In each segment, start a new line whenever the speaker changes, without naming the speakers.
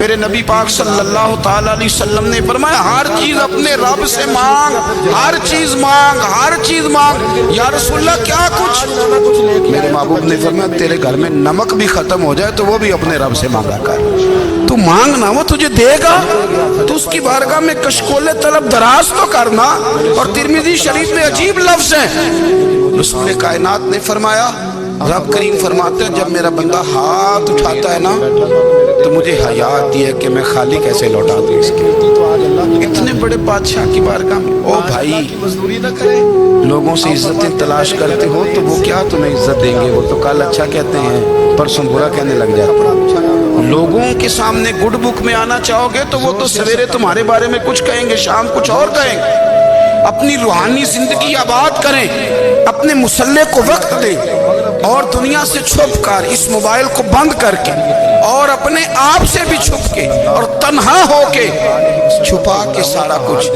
میرے نبی پاک صلی اللہ تعالیٰ علیہ وسلم نے فرمایا ہر چیز اپنے رب سے مانگ، ہر چیز مانگ، ہر چیز مانگ۔ یا رسول اللہ کیا کچھ؟ میرے محبوب نے فرمایا تیرے گھر میں نمک بھی ختم ہو جائے تو وہ بھی اپنے رب سے مانگا کر، تو مانگنا وہ تجھے دے گا، تو اس کی بارگاہ میں کشکول طلب دراز تو کرنا۔ اور ترمذی شریف میں عجیب لفظ ہیں، رسول کائنات نے فرمایا، رب کریم فرماتے ہیں جب میرا بندہ ہاتھ اٹھاتا ہے نا تو مجھے حیا آتی ہے کہ میں خالی کیسے لوٹا دوں اس کے۔ اتنے بڑے بادشاہ کی بارگاہ میں او بھائی لوگوں سے عزتیں تلاش کرتے ہو تو وہ کیا تمہیں عزت دیں گے؟ وہ تو کل اچھا کہتے ہیں پرسوں برا کہنے لگ جاتے ہیں۔ لوگوں کے سامنے گڈ بک میں آنا چاہو گے تو وہ تو سویرے تمہارے بارے میں کچھ کہیں گے، شام کچھ اور کہیں گے۔ اپنی روحانی زندگی آباد کریں، اپنے مسلح کو وقت دیں، اور دنیا سے چھپ کر اس موبائل کو بند کر کے اور اپنے آپ سے بھی چھپ کے اور تنہا ہو کے چھپا کے سارا کچھ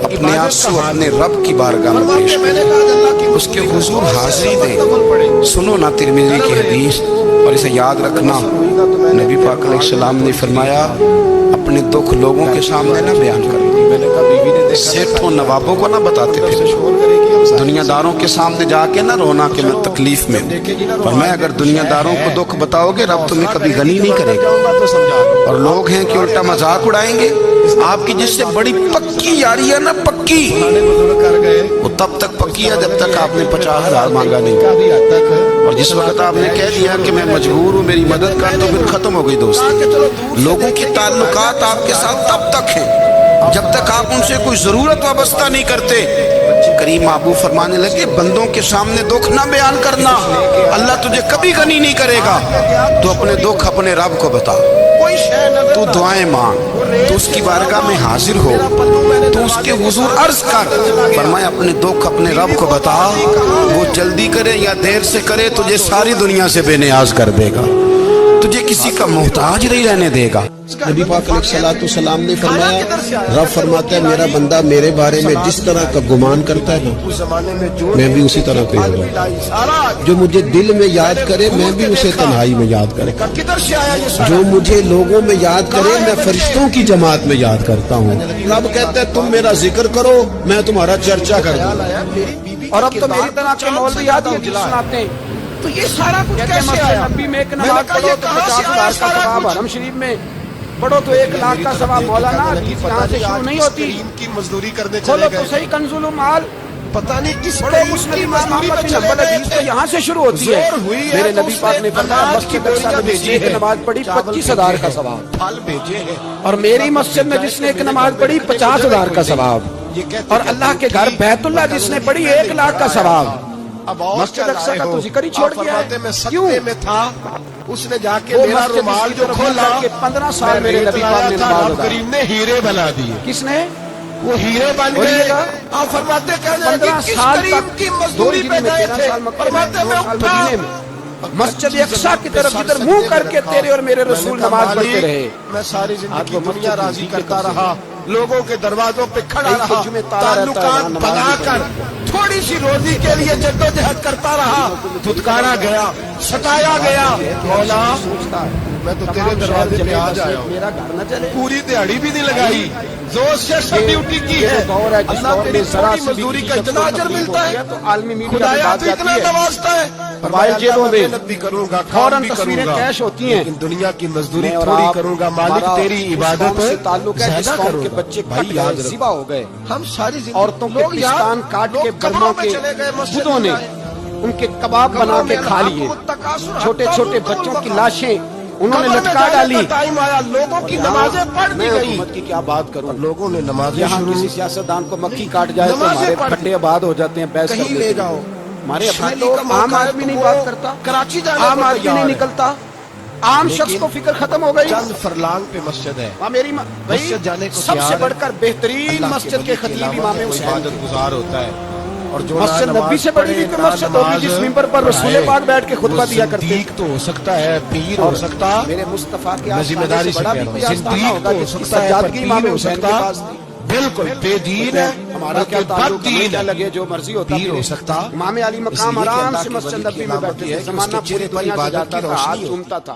اپنے آنسو اپنے رب کی بارگاہ میں پیش کریں، اس کے حضور حاضری دیں۔ سنو نا ترمذی کی حدیث اور اسے یاد رکھنا، نبی پاک علیہ السلام نے فرمایا اپنے دکھ لوگوں کے سامنے نہ بیان کرو، سیٹھوں نوابوں کو نہ بتاتے پھر، دنیا داروں کے سامنے جا کے نہ رونا کہ میں تکلیف میں ہوں۔ اور میں اگر دنیا داروں کو دکھ بتاؤ گے رب تمہیں کبھی غنی نہیں کرے گا۔ اور لوگ ہیں کہ الٹا مذاق اڑائیں گے۔ آپ کی جس سے بڑی پکی یاری ہے نا، پکی، وہ تب تک پکی ہے جب تک آپ نے 50,000 مانگا نہیں، اور جس وقت آپ نے کہہ دیا کہ میں مجبور ہوں میری مدد کر تو پھر ختم ہو گئی دوستی۔ لوگوں کی تعلقات آپ کے ساتھ تب تک ہیں جب تک آپ ان سے کوئی ضرورت وابستہ نہیں کرتے۔ کریم محبوب فرمانے لگے بندوں کے سامنے دکھ نہ بیان کرنا، اللہ تجھے کبھی غنی نہیں کرے گا۔ تو اپنے دکھ اپنے رب کو بتا، تو دعائیں مانگ، تو اس کی بارگاہ میں حاضر ہو، تو اس کے حضور عرض کر۔ فرمایا اپنے دکھ اپنے رب کو بتا، وہ جلدی کرے یا دیر سے کرے تجھے ساری دنیا سے بے نیاز کر دے گا، تجھے کسی کا محتاج نہیں رہنے دے گا۔ نبی پاک علیہ السلام نے فرمایا، رب فرماتا ہے میرا بندہ میرے بارے میں جس طرح کا گمان کرتا ہے نا میں بھی اسی طرح کا ہوں گا۔ جو مجھے دل میں یاد کرے میں بھی اسے تنہائی میں یاد کرے، جو مجھے لوگوں میں یاد کرے میں فرشتوں کی جماعت میں یاد کرتا ہوں۔ رب کہتا ہے تم میرا ذکر کرو میں تمہارا چرچا کر دوں۔
اور اب تو میری طرح کے مولویات یہ چیز سناتے ہیں،
تو یہ سارا کچھ کیسے آیا؟
نبی میں ایک نماز پڑھو تو 50,000 کا ثواب، حرم شریف میں پڑھو تو 1,00,000 کا ثواب۔ مولانا حدیث یہاں سے شروع نہیں ہوتی،
کی مزدوری کرنے
کھولو
چلے
تو
گئے،
صحیح کنزول المال،
پتہ نہیں کس
پڑھو مسلم امام محمد بن حنبل حدیث تو یہاں سے شروع ہوتی ہے۔ میرے نبی پاک نے فرمایا مسجد اقصی میں جس نے ایک نماز پڑھی 25,000 کا ثواب،
پھل بھیجے ہیں۔
اور میری مسجد میں جس نے ایک نماز پڑھی 50,000 کا ثواب، اور اللہ کے گھر بیت اللہ جس نے پڑھی 1,00,000 کا ثواب۔
اب اور
مسجد اقصی کا تو ذکر ہی چھوڑ دیا ہے،
میں
کیوں؟
سکتے میں تھا، اس نے جا کے
وہ
میرا
مسجد
رومال جو کھولا،
15 سال میرے نبی پاک نے نماز
رب
ادا،
کریم نے ہیرے بنا دیے،
کس نے؟
وہ ہیرے بن گئے۔ آپ فرماتے کہنے لگے
15
کس
سال
کریم
تک
کی
دو
مزدوری
ہجری
پہ
میں
گئے
13
تھے،
سال مکہ میں،
فرماتے
2
میں
سال
اٹھا،
مدینے میں، مسجد اقصی کی طرف جدھر منہ کر کے تیرے اور میرے رسول نماز پڑھتے رہے۔
میں ساری زندگی
آپ کو
دنیا
مسجد
راضی
کی
کرتا
کب سے
رہا، لوگوں کے دروازوں پہ کھڑا
ایک
رہا،
جمعہ تارا رہتا ہے،
تعلقات
وہاں نماز
بنا
نہیں
کر تھوڑی سی روزی کے لیے جدوجہد کرتا رہا، دھتکارا گیا، ستایا گیا۔ مولا میں تو تیرے دروازے پہ آ جایا ہوں،
میرا گھر نہ چلے،
پوری دیہڑی بھی نہیں لگائی، زور سے سب ڈیوٹی کی ہے۔ اللہ تیری تھوڑی مزدوری کا اتنا اجر ملتا ہے،
تو عالمی میڈیا میں
خدایا
بات
تو
جاتی
اتنا
ہے،
نوازتا ہے۔
موبائل جیبوں میں
محنت بھی کروں گا، کام
فوراً
بھی کروں
تصویریں
گا،
کیش ہوتی ہیں،
لیکن دنیا کی مزدوری
میں اور
تھوڑی
آپ،
کروں گا، مالک
ہمارا
تیری
اس
عبادت
قوم سے تعلق ہے جس
زیادہ
قوم
کروں
کے
گا۔
بچے
بھائی
کٹ
یاد
گئے،
رکھو،
ذبح ہو گئے،
ہم ساری زندگی
عورتوں کے
لوگ یار،
پستان کاٹ
لوگ
کے برما
قبروں میں
کے
چلے گئے، مسجد
بدھوں نے
میں آئے۔
ان کے کباب بنا کے کھا لیے، چھوٹے چھوٹے بچوں کی لاشیں انہوں نے لٹکا ڈالی۔
ٹائم آیا، لوگوں کی نمازیں پڑھ
میں
دی گئی،
حکومت کی کیا بات کروں،
لوگوں نے نمازیں
یہاں
شروع
کسی سیاستدان کو مکھی کاٹ جائے تو
نمازیں
ہمارے
پڑھ
کھڈے آباد ہو جاتے ہیں، بحث کر
کہیں
دیتے
لے
ہیں۔
جاؤ،
ہمارے اپنے
شادی
لوگ،
کا موقع
عام
ہے
آدمی
تو
نہیں
وہ
بات کرتا،
کراچی جانے
عام
کو
آدمی
تیار
نہیں
ہے۔
نکلتا، عام شخص کو فکر ختم ہو گئی۔
چند فرلانگ پہ مسجد ہے،
وہاں میری
مسجد جانے کو
سب
تیار
سے
ہے۔
بڑھ کر بہترین
اللہ
مسجد کے خطیب امام حسین،
عبادت گزار ہوتا ہے، اور جو
مسجد نبی سے بڑی بھی کوئی مسجد ہوگی جس ممبر پر رسول پاک بیٹھ کے خطبہ دیا کرتے ہیں،
صدیق تو ہو سکتا ہے، پیر ہو سکتا،
میرے مصطفیٰ کے
میں ذمہ داری سے
بڑا
کہہ
بھی
رہا
کوئی
ہوں،
آستانہ
صدیق
ہوگا
تو ہو
جس کی
سکتا ہے،
سجادگی
پر
امام
پیر ہو
حسین کے
سکتا،
پاس تھی۔
بالکل بے دین ہے،
ہمارا کیا
بد
تعلق، ہمیں
دین
کیا
ہے،
لگے جو مرضی ہوتا
پیر ہو
ہے۔
سکتا۔
امام علی
اس
مقام
لیے کہ
آرام
اللہ
سے
کی
مسجد
ولی کی
نبی میں
علامت
بیٹھتے
یہ
تھے،
ہے کہ اس
زمانہ
کے
پوری
چہرے پر
دنیا سے
عبادت
جاتا
کی
تھا، ہاتھ
روشنی ہو۔
چومتا تھا،